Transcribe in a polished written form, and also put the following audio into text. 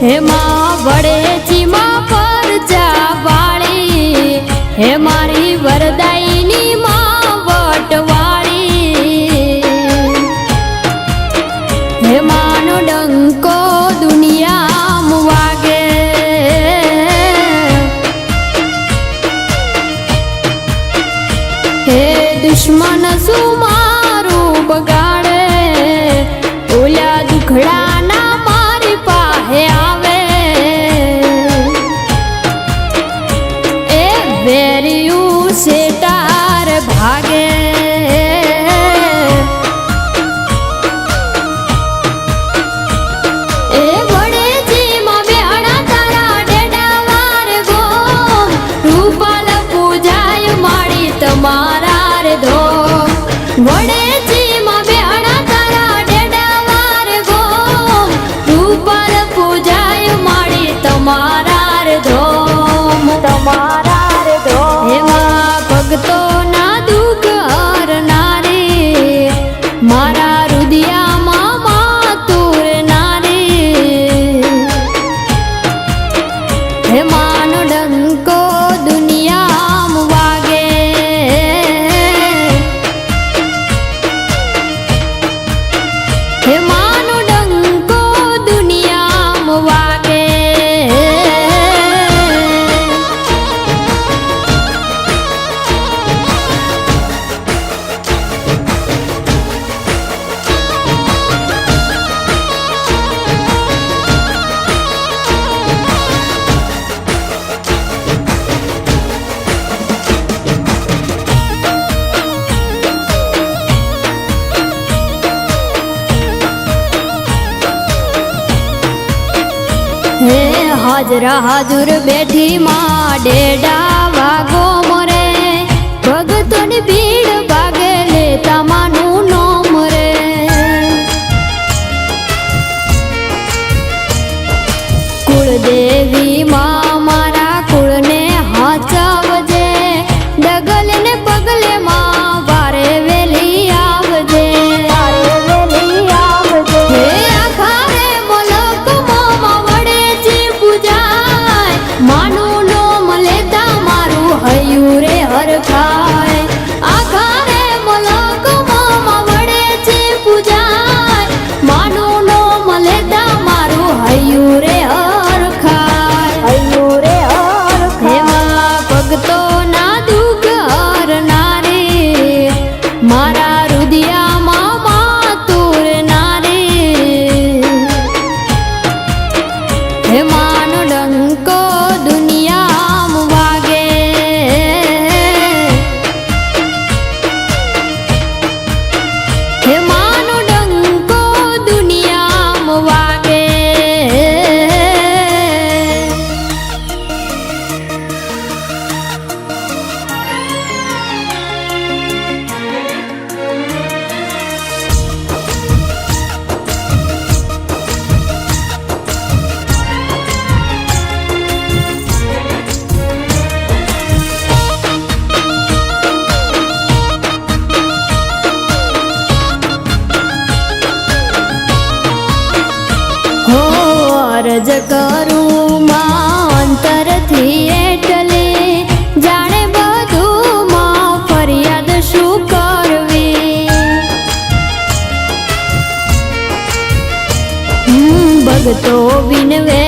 हेमा वड़ेची मां परजा वाली, हे मारी वरदायिनी मां वटवाળી, हे मानो डंको दुनियाમાં वागे, हे दुश्मन શું મારું બગાડે, ઓલા દુખડાના મારી પાસે આવે, એ વેરિયું સેટાર ભાગે, એ વડેજીમાં બેહણા તારા ડેડાવાર ગોમ, રૂપાલ પૂજાય માડી તમારા રે ધોમ, વડેજીમાં બેહણા તારા ડેડાવાર ગોમ, રૂપાલ પૂજાય માડી તમારા રે ધોમ, તમારા રે ધોમ, એમાં ભક્તોના દુઃખ હરનારી, મારા રુદિયામાં માતુર નારી, હે માનો ડંકો દુનિયામાં વાગે, હે માનો ડંકો દુનિયામાં વાગે, હે હાજરા હાજુર બેઠી માં ડેડા વાગો મોરે, ભગતોની ભીડ ભાગે લેતા માનું નોમ રે, કુળદેવી માં મારા કુળને હાચવજે, ડગલે ને પગલે માં વારે વેલી આવજે, હે આખારે મલક મોમાં વડેજી પૂજાય, માનું નોમ લેતા મારું હૈયું રે હરખાય, આખારે મલક મોમાં વડેજી પૂજાય, માનું નોમ લેતા મારું હૈયું રે હરખાય, હૈયું રે હરખાય, એમાં ભક્તોના દુઃખ હરનારી, મારા રુદિયામાં માતુર નારી, હે માનો ડંકો દુનિયામાં વાગે, હે માનો ડંકો દુનિયામાં વાગે, હો અરજ કરું માં અંતરથી એટલે, જાણે બધું માં ફરિયાદ શું કરવી, ભગતો વિનવે